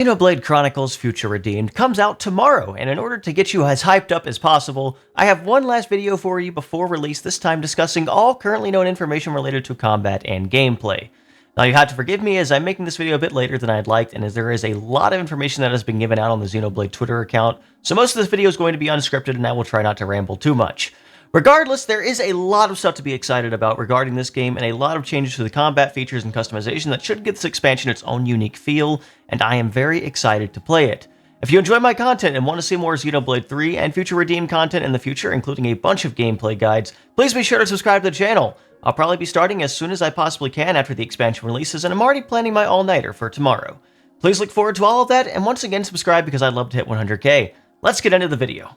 Xenoblade Chronicles Future Redeemed comes out tomorrow, and in order to get you as hyped up as possible, I have one last video for you before release, this time discussing all currently known information related to combat and gameplay. Now you have to forgive me as I'm making this video a bit later than I'd liked, and as there is a lot of information that has been given out on the Xenoblade Twitter account, so most of this video is going to be unscripted and I will try not to ramble too much. Regardless, there is a lot of stuff to be excited about regarding this game, and a lot of changes to the combat features and customization that should give this expansion its own unique feel, and I am very excited to play it. If you enjoy my content and want to see more Xenoblade 3 and Future Redeemed content in the future, including a bunch of gameplay guides, please be sure to subscribe to the channel. I'll probably be starting as soon as I possibly can after the expansion releases, and I'm already planning my all-nighter for tomorrow. Please look forward to all of that, and once again subscribe because I'd love to hit 100k. Let's get into the video.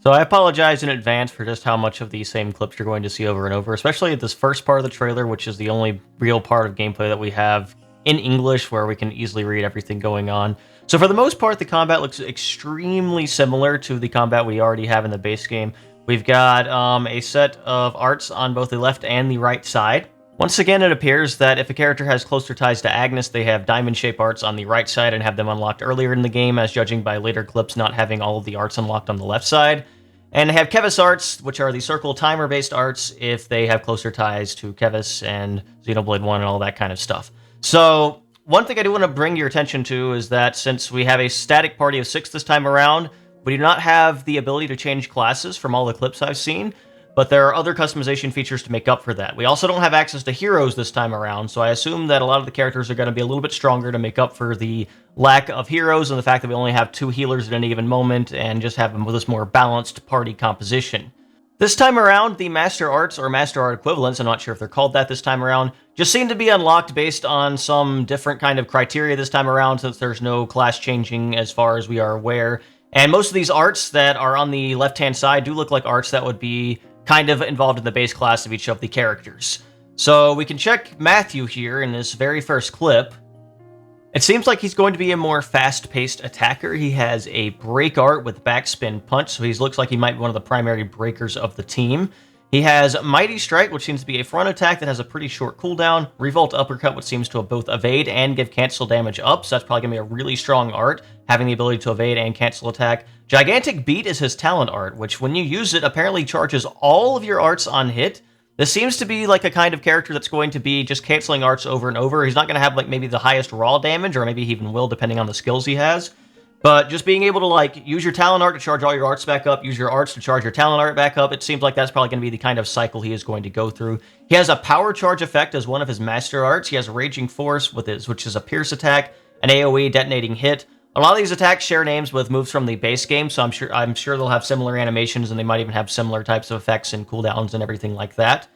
So I apologize in advance for just how much of these same clips you're going to see over and over, especially at this first part of the trailer, which is the only real part of gameplay that we have in English where we can easily read everything going on. So for the most part, the combat looks extremely similar to the combat we already have in the base game. We've got a set of arts on both the left and the right side. Once again, it appears that if a character has closer ties to Agnes, they have diamond-shaped arts on the right side and have them unlocked earlier in the game, as judging by later clips not having all of the arts unlocked on the left side. And they have Kevis arts, which are the circle timer-based arts, if they have closer ties to Kevis and Xenoblade 1 and all that kind of stuff. So, one thing I do want to bring your attention to is that since we have a static party of 6 this time around, we do not have the ability to change classes from all the clips I've seen, but there are other customization features to make up for that. We also don't have access to heroes this time around, so I assume that a lot of the characters are going to be a little bit stronger to make up for the lack of heroes and the fact that we only have 2 healers at any given moment and just have this more balanced party composition. This time around, the Master Arts, or Master Art equivalents, I'm not sure if they're called that this time around, just seem to be unlocked based on some different kind of criteria this time around, since there's no class changing as far as we are aware. And most of these arts that are on the left-hand side do look like arts that would be kind of involved in the base class of each of the characters. So we can check Matthew here in this very first clip. It seems like he's going to be a more fast-paced attacker. He has a break art with backspin punch, so he looks like he might be one of the primary breakers of the team. He has Mighty Strike, which seems to be a front attack that has a pretty short cooldown. Revolt Uppercut, which seems to both evade and give cancel damage up, so that's probably going to be a really strong art, having the ability to evade and cancel attack. Gigantic Beat is his talent art, which when you use it, apparently charges all of your arts on hit. This seems to be like a kind of character that's going to be just canceling arts over and over. He's not going to have like maybe the highest raw damage, or maybe he even will, depending on the skills he has. But just being able to like use your talent art to charge all your arts back up, use your arts to charge your talent art back up, it seems like that's probably going to be the kind of cycle he is going to go through. He has a power charge effect as one of his master arts. He has Raging Force, which is a pierce attack, an AoE detonating hit. A lot of these attacks share names with moves from the base game, so I'm sure they'll have similar animations, and they might even have similar types of effects and cooldowns and everything like that.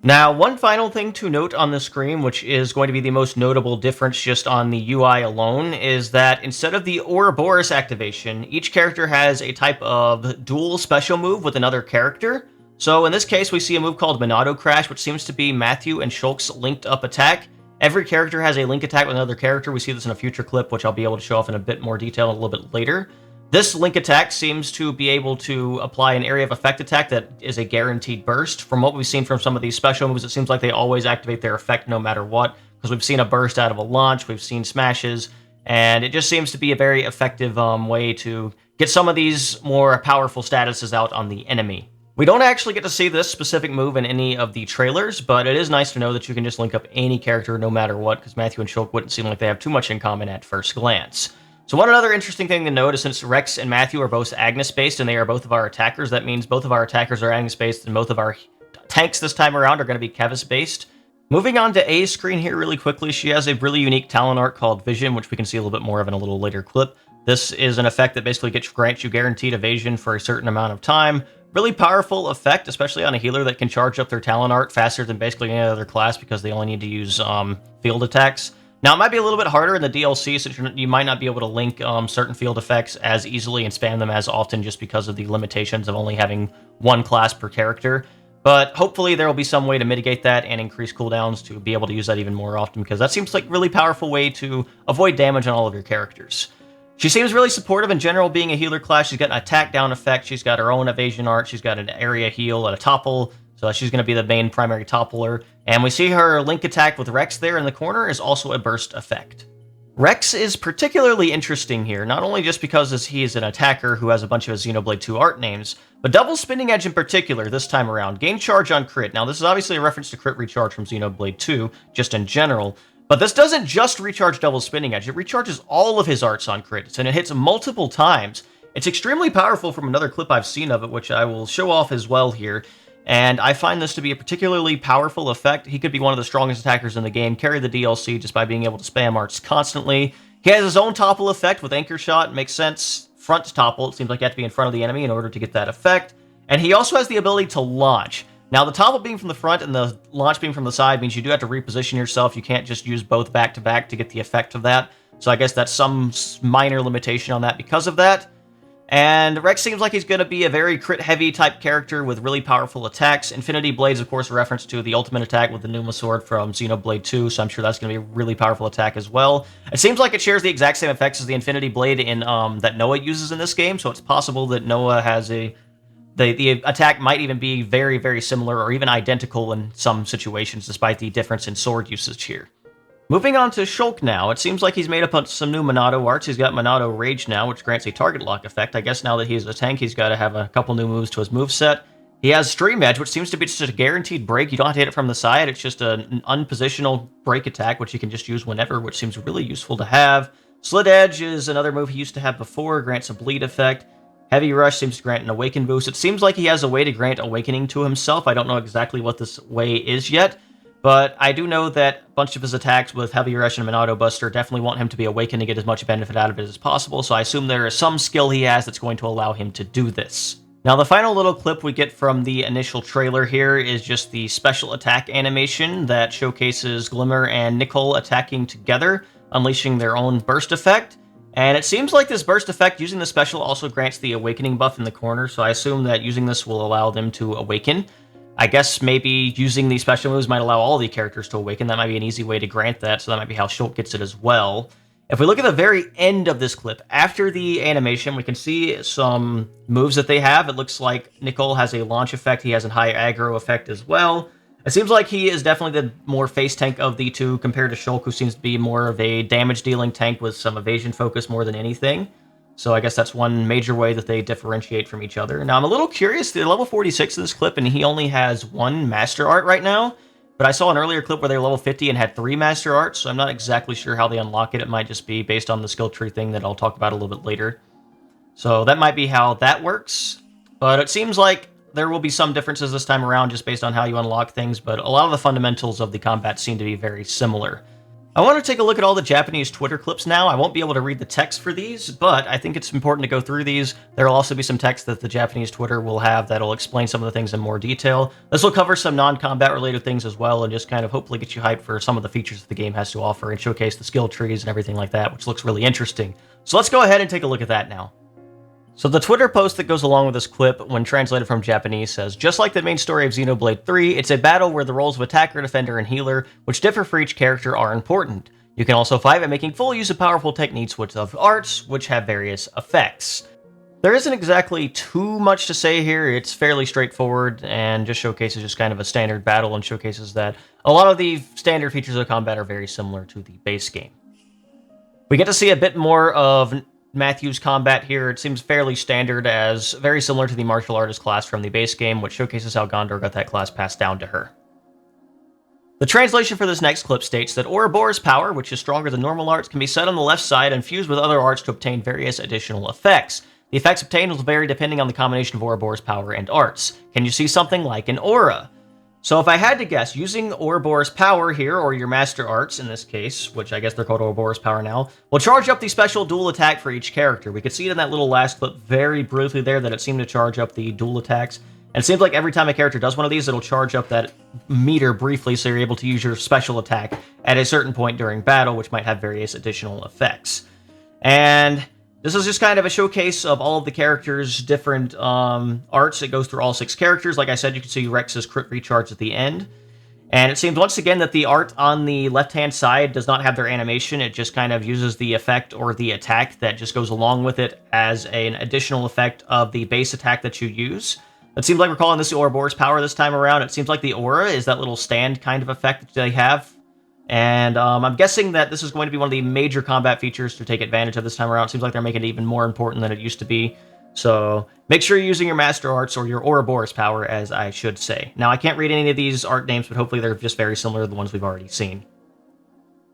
Now, one final thing to note on the screen, which is going to be the most notable difference just on the UI alone, is that instead of the Ouroboros activation, each character has a type of dual special move with another character. So in this case, we see a move called Monado Crash, which seems to be Matthew and Shulk's linked up attack. Every character has a link attack with another character. We see this in a future clip, which I'll be able to show off in a bit more detail a little bit later. This link attack seems to be able to apply an area of effect attack that is a guaranteed burst. From what we've seen from some of these special moves, it seems like they always activate their effect no matter what, because we've seen a burst out of a launch, we've seen smashes, and it just seems to be a very effective way to get some of these more powerful statuses out on the enemy. We don't actually get to see this specific move in any of the trailers, but it is nice to know that you can just link up any character no matter what, because Matthew and Shulk wouldn't seem like they have too much in common at first glance. So one other interesting thing to note is since Rex and Matthew are both Agnes-based and they are both of our attackers, that means both of our attackers are Agnes-based and both of our tanks this time around are going to be Kevis-based. Moving on to A's screen here really quickly, she has a really unique talent art called Vision, which we can see a little bit more of in a little later clip. This is an effect that basically grants you guaranteed evasion for a certain amount of time. Really powerful effect, especially on a healer that can charge up their talent art faster than basically any other class because they only need to use field attacks. Now, it might be a little bit harder in the DLC, since you might not be able to link certain field effects as easily and spam them as often just because of the limitations of only having one class per character. But hopefully there will be some way to mitigate that and increase cooldowns to be able to use that even more often, because that seems like a really powerful way to avoid damage on all of your characters. She seems really supportive in general, being a healer class. She's got an attack down effect, she's got her own evasion art, she's got an area heal and a topple, so she's going to be the main primary toppler. And we see her link attack with Rex there in the corner is also a burst effect. Rex is particularly interesting here, not only just because he is an attacker who has a bunch of his Xenoblade 2 art names, but Double Spinning Edge in particular this time around. Gain charge on crit. Now, this is obviously a reference to crit recharge from Xenoblade 2, just in general, but this doesn't just recharge Double Spinning Edge, it recharges all of his arts on crits, and it hits multiple times. It's extremely powerful from another clip I've seen of it, which I will show off as well here. And I find this to be a particularly powerful effect. He could be one of the strongest attackers in the game, carry the DLC just by being able to spam arts constantly. He has his own topple effect with Anchor Shot, it makes sense. Front topple, it seems like you have to be in front of the enemy in order to get that effect. And he also has the ability to launch. Now, the topple being from the front and the launch being from the side means you do have to reposition yourself. You can't just use both back-to-back to get the effect of that. So I guess that's some minor limitation on that because of that. And Rex seems like he's going to be a very crit-heavy type character with really powerful attacks. Infinity Blade's, of course, a reference to the ultimate attack with the Numa Sword from Xenoblade 2, so I'm sure that's going to be a really powerful attack as well. It seems like it shares the exact same effects as the Infinity Blade in that Noah uses in this game, so it's possible that Noah has the attack might even be very, very similar or even identical in some situations, despite the difference in sword usage here. Moving on to Shulk now, it seems like he's made up some new Monado arts. He's got Monado Rage now, which grants a target lock effect. I guess now that he's a tank, he's got to have a couple new moves to his moveset. He has Stream Edge, which seems to be just a guaranteed break. You don't have to hit it from the side. It's just an unpositional break attack, which you can just use whenever, which seems really useful to have. Slit Edge is another move he used to have before, grants a bleed effect. Heavy Rush seems to grant an Awaken boost. It seems like he has a way to grant Awakening to himself. I don't know exactly what this way is yet, but I do know that a bunch of his attacks with Heavy Rush and Monado Buster definitely want him to be awakened to get as much benefit out of it as possible, so I assume there is some skill he has that's going to allow him to do this. Now, the final little clip we get from the initial trailer here is just the special attack animation that showcases Glimmer and Nicole attacking together, unleashing their own burst effect. And it seems like this burst effect using the special also grants the awakening buff in the corner, so I assume that using this will allow them to awaken. I guess maybe using these special moves might allow all the characters to awaken. That might be an easy way to grant that, so that might be how Shulk gets it as well. If we look at the very end of this clip, after the animation, we can see some moves that they have. It looks like Nicole has a launch effect. He has a high aggro effect as well. It seems like he is definitely the more face tank of the two compared to Shulk, who seems to be more of a damage-dealing tank with some evasion focus more than anything. So I guess that's one major way that they differentiate from each other. Now, I'm a little curious. They're level 46 in this clip, and he only has one Master Art right now. But I saw an earlier clip where they were level 50 and had 3 Master Arts, so I'm not exactly sure how they unlock it. It might just be based on the skill tree thing that I'll talk about a little bit later. So that might be how that works. But it seems like there will be some differences this time around just based on how you unlock things, but a lot of the fundamentals of the combat seem to be very similar. I want to take a look at all the Japanese Twitter clips now. I won't be able to read the text for these, but I think it's important to go through these. There will also be some text that the Japanese Twitter will have that'll explain some of the things in more detail. This will cover some non-combat related things as well, and just kind of hopefully get you hyped for some of the features that the game has to offer and showcase the skill trees and everything like that, which looks really interesting. So let's go ahead and take a look at that now. So the Twitter post that goes along with this clip, when translated from Japanese, says, just like the main story of Xenoblade 3, it's a battle where the roles of attacker, defender, and healer, which differ for each character, are important. You can also fight by making full use of powerful techniques of arts, which have various effects. There isn't exactly too much to say here. It's fairly straightforward and just showcases just kind of a standard battle and showcases that a lot of the standard features of combat are very similar to the base game. We get to see a bit more of Matthew's combat here. It seems fairly standard, as very similar to the martial artist class from the base game, which showcases how Gondor got that class passed down to her. The translation for this next clip states that Orbus Power, which is stronger than normal arts, can be set on the left side and fused with other arts to obtain various additional effects. The effects obtained will vary depending on the combination of Orbus Power and arts. Can you see something like an aura? So if I had to guess, using Orbus Power here, or your Master Arts in this case, which I guess they're called Orbus Power now, will charge up the special dual attack for each character. We could see it in that little last clip very briefly there that it seemed to charge up the dual attacks. And it seems like every time a character does one of these, it'll charge up that meter briefly, so you're able to use your special attack at a certain point during battle, which might have various additional effects. And this is just kind of a showcase of all of the characters' different arts. It goes through all 6 characters. Like I said, you can see Rex's crit recharge at the end. And it seems once again that the art on the left-hand side does not have their animation. It just kind of uses the effect or the attack that just goes along with it as an additional effect of the base attack that you use. It seems like we're calling this the Orbus Power this time around. It seems like the aura is that little stand kind of effect that they have. And I'm guessing that this is going to be one of the major combat features to take advantage of this time around. It seems like they're making it even more important than it used to be. So make sure you're using your Master Arts, or your Orbus Power, as I should say. Now, I can't read any of these art names, but hopefully they're just very similar to the ones we've already seen.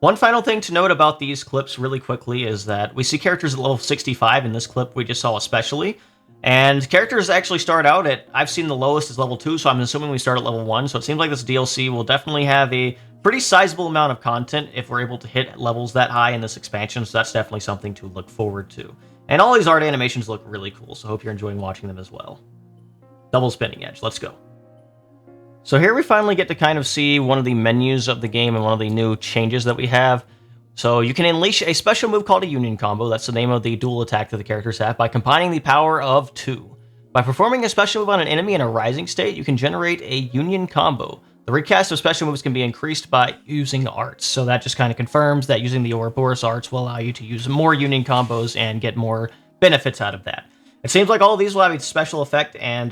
One final thing to note about these clips really quickly is that we see characters at level 65 in this clip we just saw especially. And characters actually start out at, I've seen the lowest is level 2, so I'm assuming we start at level 1. So it seems like this DLC will definitely have a pretty sizable amount of content if we're able to hit levels that high in this expansion, so that's definitely something to look forward to. And all these art animations look really cool, so I hope you're enjoying watching them as well. Double Spinning Edge, let's go. So here we finally get to kind of see one of the menus of the game and one of the new changes that we have. So you can unleash a special move called a Uni Combo, that's the name of the dual attack that the characters have, by combining the power of 2. By performing a special move on an enemy in a rising state, you can generate a Union Combo. The recast of special moves can be increased by using arts, so that just kind of confirms that using the Ouroboros arts will allow you to use more Union Combos and get more benefits out of that. It seems like all of these will have a special effect and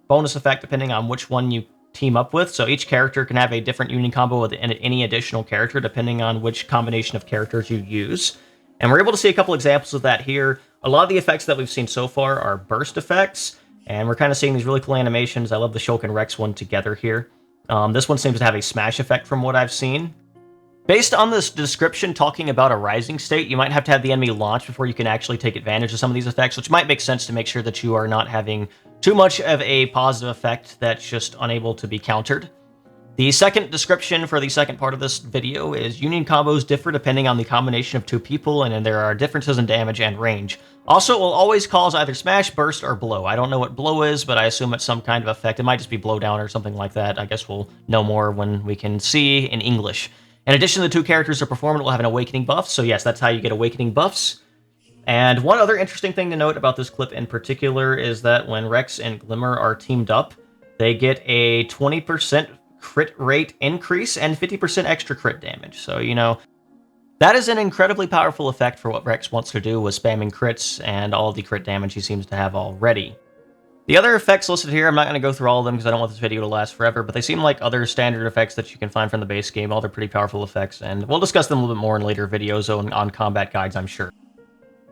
bonus effect depending on which one you team up with, so each character can have a different Union Combo with any additional character depending on which combination of characters you use. And we're able to see a couple examples of that here. A lot of the effects that we've seen so far are burst effects, and we're kind of seeing these really cool animations. I love the Shulk and Rex one together here. This one seems to have a smash effect from what I've seen. Based on this description talking about a rising state, you might have to have the enemy launch before you can actually take advantage of some of these effects, which might make sense to make sure that you are not having too much of a positive effect that's just unable to be countered. The second description for the second part of this video is Union Combos differ depending on the combination of 2 people, and then there are differences in damage and range. Also, it will always cause either smash, burst, or blow. I don't know what blow is, but I assume it's some kind of effect. It might just be blow down or something like that. I guess we'll know more when we can see in English. In addition, the 2 characters are performant will have an awakening buff, so yes, that's how you get awakening buffs. And one other interesting thing to note about this clip in particular is that when Rex and Glimmer are teamed up, they get a 20% crit rate increase and 50% extra crit damage. So, you know, that is an incredibly powerful effect for what Rex wants to do with spamming crits and all of the crit damage he seems to have already. The other effects listed here, I'm not going to go through all of them because I don't want this video to last forever, but they seem like other standard effects that you can find from the base game. All they're pretty powerful effects, and we'll discuss them a little bit more in later videos on combat guides, I'm sure.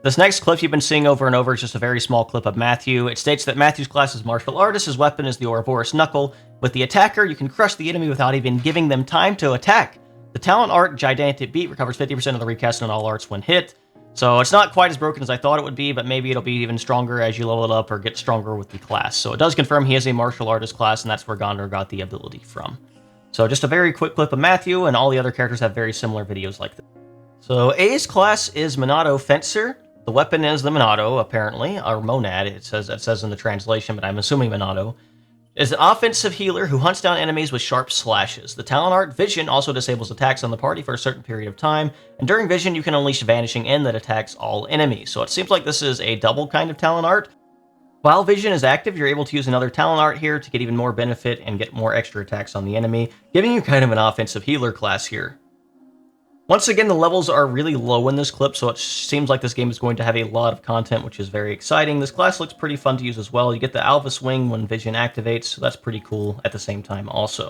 This next clip you've been seeing over and over is just a very small clip of Matthew. It states that Matthew's class is Martial Artist, his weapon is the Ouroboros Knuckle. With the attacker, you can crush the enemy without even giving them time to attack. The talent art, Gigantic Beat, recovers 50% of the recast on all arts when hit. So it's not quite as broken as I thought it would be, but maybe it'll be even stronger as you level it up or get stronger with the class. So it does confirm he is a Martial Artist class, and that's where Gondor got the ability from. So just a very quick clip of Matthew, and all the other characters have very similar videos like this. So A's class is Monado Fencer. The weapon is the Monado, apparently, or Monad, it says in the translation, but I'm assuming Monado. Is an offensive healer who hunts down enemies with sharp slashes. The talent art Vision also disables attacks on the party for a certain period of time, and during Vision you can unleash Vanishing End that attacks all enemies. So it seems like this is a double kind of talent art. While Vision is active, you're able to use another talent art here to get even more benefit and get more extra attacks on the enemy, giving you kind of an offensive healer class here. Once again, the levels are really low in this clip, so it seems like this game is going to have a lot of content, which is very exciting. This class looks pretty fun to use as well. You get the Alvis Wing when Vision activates, so that's pretty cool at the same time also.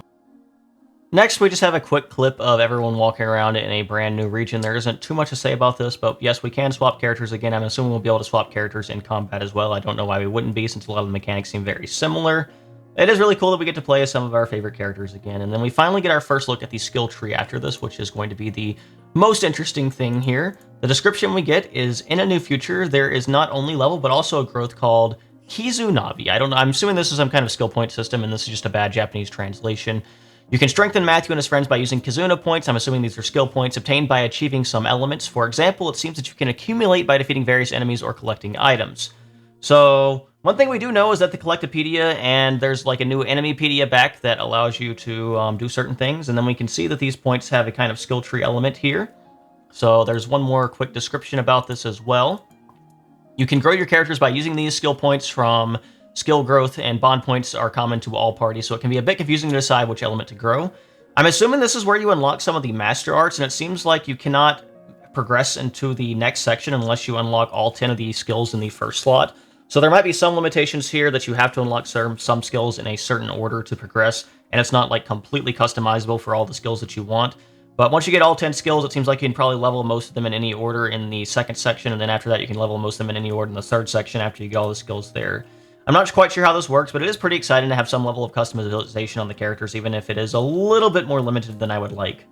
Next, we just have a quick clip of everyone walking around in a brand new region. There isn't too much to say about this, but yes, we can swap characters again. I'm assuming we'll be able to swap characters in combat as well. I don't know why we wouldn't be, since a lot of the mechanics seem very similar. It is really cool that we get to play as some of our favorite characters again, and then we finally get our first look at the skill tree after this, which is going to be the most interesting thing here. The description we get is, in a new future, there is not only level, but also a growth called Kizunavi. I'm assuming this is some kind of skill point system, and this is just a bad Japanese translation. You can strengthen Matthew and his friends by using Kizuna points. I'm assuming these are skill points obtained by achieving some elements. For example, it seems that you can accumulate by defeating various enemies or collecting items. So one thing we do know is that the Collectopedia, and there's like a new Enemypedia back that allows you to do certain things, and then we can see that these points have a kind of skill tree element here. So there's one more quick description about this as well. You can grow your characters by using these skill points from skill growth, and bond points are common to all parties, so it can be a bit confusing to decide which element to grow. I'm assuming this is where you unlock some of the Master Arts, and it seems like you cannot progress into the next section unless you unlock all 10 of these skills in the first slot. So there might be some limitations here that you have to unlock some skills in a certain order to progress, and it's not like completely customizable for all the skills that you want. But once you get all 10 skills, it seems like you can probably level most of them in any order in the second section, and then after that you can level most of them in any order in the third section after you get all the skills there. I'm not quite sure how this works, but it is pretty exciting to have some level of customization on the characters, even if it is a little bit more limited than I would like.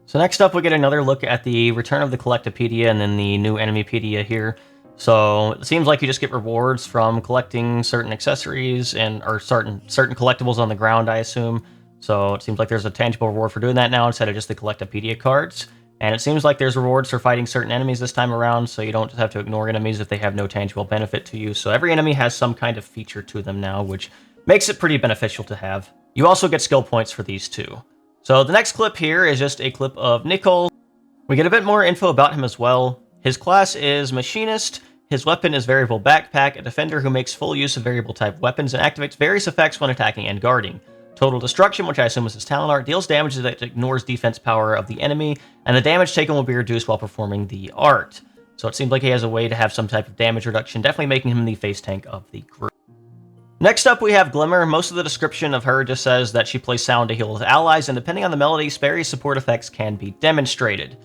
So next up, we get another look at the return of the Collectopedia and then the new Enemypedia here. So it seems like you just get rewards from collecting certain accessories or certain collectibles on the ground, I assume. So it seems like there's a tangible reward for doing that now instead of just the Collectopedia cards. And it seems like there's rewards for fighting certain enemies this time around, so you don't just have to ignore enemies if they have no tangible benefit to you. So every enemy has some kind of feature to them now, which makes it pretty beneficial to have. You also get skill points for these too. So the next clip here is just a clip of Nicol. We get a bit more info about him as well. His class is Machinist. His weapon is Variable Backpack, a defender who makes full use of variable type weapons and activates various effects when attacking and guarding. Total Destruction, which I assume is his talent art, deals damage that ignores defense power of the enemy, and the damage taken will be reduced while performing the art. So it seems like he has a way to have some type of damage reduction, definitely making him the face tank of the group. Next up, we have Glimmer. Most of the description of her just says that she plays sound to heal his allies, and depending on the melody, various support effects can be demonstrated.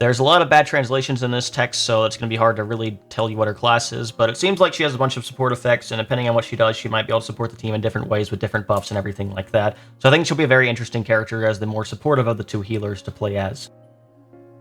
There's a lot of bad translations in this text, so it's going to be hard to really tell you what her class is, but it seems like she has a bunch of support effects, and depending on what she does, she might be able to support the team in different ways with different buffs and everything like that. So I think she'll be a very interesting character as the more supportive of the two healers to play as.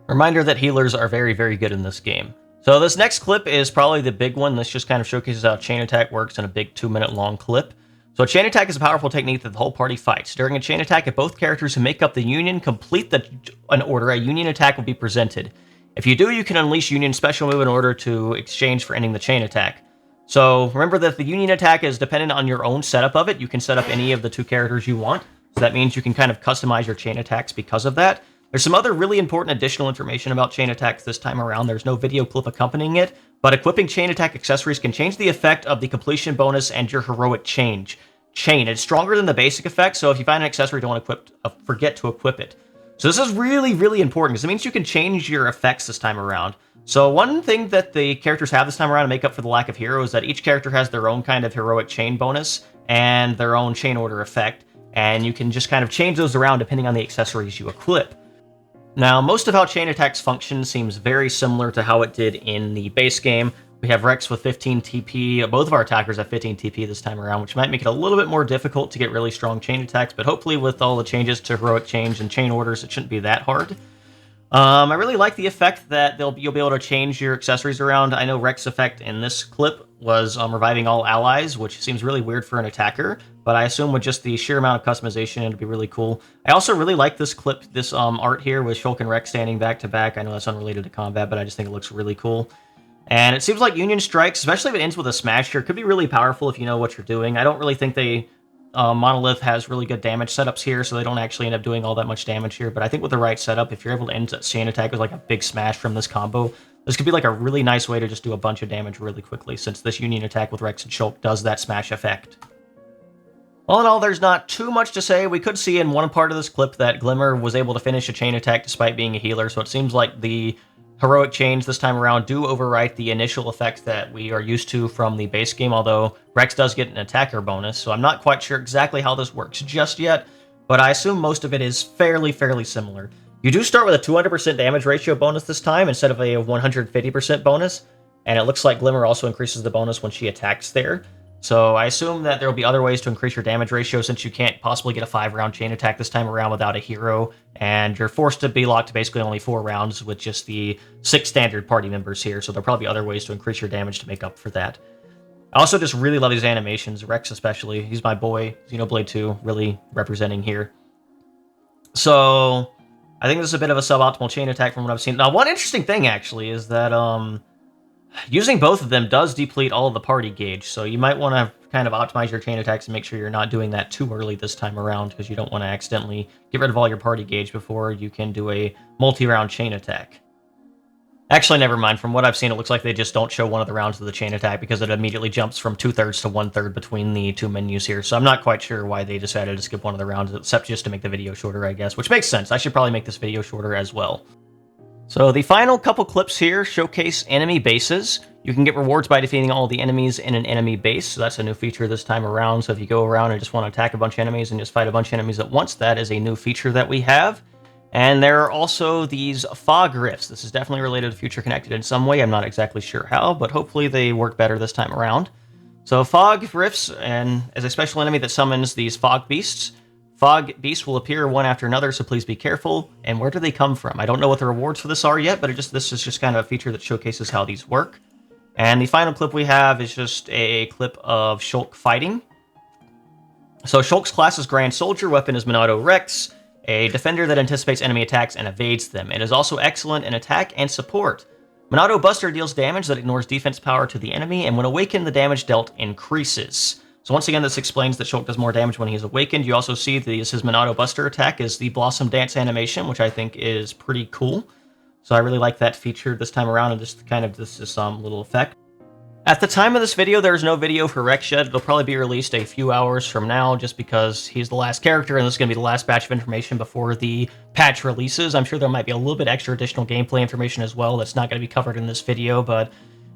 Reminder that healers are very, very good in this game. So this next clip is probably the big one. This just kind of showcases how chain attack works in a big 2-minute long clip. So a chain attack is a powerful technique that the whole party fights. During a chain attack, if both characters who make up the union complete an order, a union attack will be presented. If you do, you can unleash Union's special move in order to exchange for ending the chain attack. So remember that the Union attack is dependent on your own setup of it. You can set up any of the two characters you want. So that means you can kind of customize your chain attacks because of that. There's some other really important additional information about chain attacks this time around. There's no video clip accompanying it, but equipping chain attack accessories can change the effect of the completion bonus and your heroic chain. It's stronger than the basic effect, so if you find an accessory, don't forget to equip it. So this is really, really important because it means you can change your effects this time around. So one thing that the characters have this time around to make up for the lack of hero is that each character has their own kind of heroic chain bonus and their own chain order effect, and you can just kind of change those around depending on the accessories you equip. Now, most of how chain attacks function seems very similar to how it did in the base game. We have Rex with 15 TP. Both of our attackers have 15 TP this time around, which might make it a little bit more difficult to get really strong chain attacks, but hopefully with all the changes to heroic change and chain orders, it shouldn't be that hard. I really like the effect that you'll be able to change your accessories around. I know Rex's effect in this clip was reviving all allies, which seems really weird for an attacker, but I assume with just the sheer amount of customization, it'd be really cool. I also really like this clip, this art here with Shulk and Rex standing back to back. I know that's unrelated to combat, but I just think it looks really cool. And it seems like Union Strikes, especially if it ends with a smash here, could be really powerful if you know what you're doing. I don't really think Monolith has really good damage setups here, so they don't actually end up doing all that much damage here. But I think with the right setup, if you're able to end a chain attack with like a big smash from this combo, this could be like a really nice way to just do a bunch of damage really quickly, since this Union attack with Rex and Shulk does that smash effect. All in all, there's not too much to say. We could see in one part of this clip that Glimmer was able to finish a chain attack despite being a healer, so it seems like the heroic chains this time around do overwrite the initial effects that we are used to from the base game, although Rex does get an attacker bonus, so I'm not quite sure exactly how this works just yet, but I assume most of it is fairly similar. You do start with a 200% damage ratio bonus this time instead of a 150% bonus, and it looks like Glimmer also increases the bonus when she attacks there. So I assume that there will be other ways to increase your damage ratio since you can't possibly get a 5-round chain attack this time around without a hero, and you're forced to be locked to basically only 4 rounds with just the 6 standard party members here, so there'll probably be other ways to increase your damage to make up for that. I also just really love these animations, Rex especially. He's my boy, Xenoblade 2, really representing here. So I think this is a bit of a suboptimal chain attack from what I've seen. Now, one interesting thing, actually, is that using both of them does deplete all of the party gauge, so you might want to kind of optimize your chain attacks and make sure you're not doing that too early this time around, because you don't want to accidentally get rid of all your party gauge before you can do a multi-round chain attack. Actually, never mind. From what I've seen, it looks like they just don't show one of the rounds of the chain attack because it immediately jumps from 2/3 to 1/3 between the two menus here, so I'm not quite sure why they decided to skip one of the rounds, except just to make the video shorter, I guess, which makes sense. I should probably make this video shorter as well. So the final couple clips here showcase enemy bases. You can get rewards by defeating all the enemies in an enemy base, so that's a new feature this time around. So if you go around and just want to attack a bunch of enemies and just fight a bunch of enemies at once, that is a new feature that we have. And there are also these fog rifts. This is definitely related to Future Connected in some way. I'm not exactly sure how, but hopefully they work better this time around. So fog rifts, and as a special enemy that summons these fog beasts will appear one after another, so please be careful. And where do they come from? I don't know what the rewards for this are yet, but this is just kind of a feature that showcases how these work. And the final clip we have is just a clip of Shulk fighting. So Shulk's class is Grand Soldier, weapon is Monado Rex, a defender that anticipates enemy attacks and evades them. It is also excellent in attack and support. Monado Buster deals damage that ignores defense power to the enemy, and when awakened, the damage dealt increases. So once again, this explains that Shulk does more damage when he's awakened. You also see his Monado Buster attack is the Blossom Dance animation, which I think is pretty cool. So I really like that feature this time around, and just kind of this little effect. At the time of this video, there's no video for Rex yet. It'll probably be released a few hours from now, just because he's the last character, and this is going to be the last batch of information before the patch releases. I'm sure there might be a little bit extra additional gameplay information as well that's not going to be covered in this video, but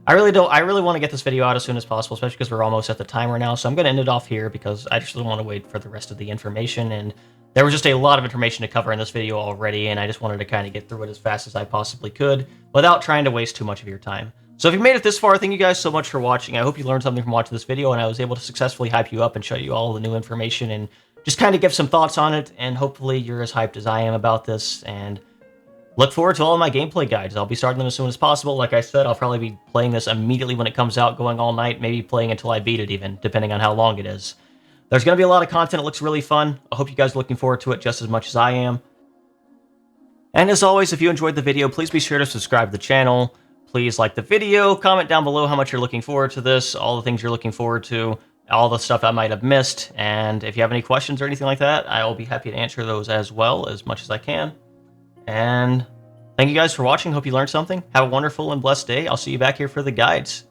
I really want to get this video out as soon as possible, especially because we're almost at the timer now, so I'm going to end it off here because I just really want to wait for the rest of the information, and there was just a lot of information to cover in this video already, and I just wanted to kind of get through it as fast as I possibly could without trying to waste too much of your time. So if you made it this far, thank you guys so much for watching. I hope you learned something from watching this video, and I was able to successfully hype you up and show you all the new information and just kind of give some thoughts on it, and hopefully you're as hyped as I am about this, and look forward to all of my gameplay guides. I'll be starting them as soon as possible. Like I said, I'll probably be playing this immediately when it comes out, going all night, maybe playing until I beat it even, depending on how long it is. There's going to be a lot of content. It looks really fun. I hope you guys are looking forward to it just as much as I am. And as always, if you enjoyed the video, please be sure to subscribe to the channel. Please like the video, comment down below how much you're looking forward to this, all the things you're looking forward to, all the stuff I might have missed, and if you have any questions or anything like that, I will be happy to answer those as well, as much as I can. And thank you guys for watching. Hope you learned something. Have a wonderful and blessed day. I'll see you back here for the guides.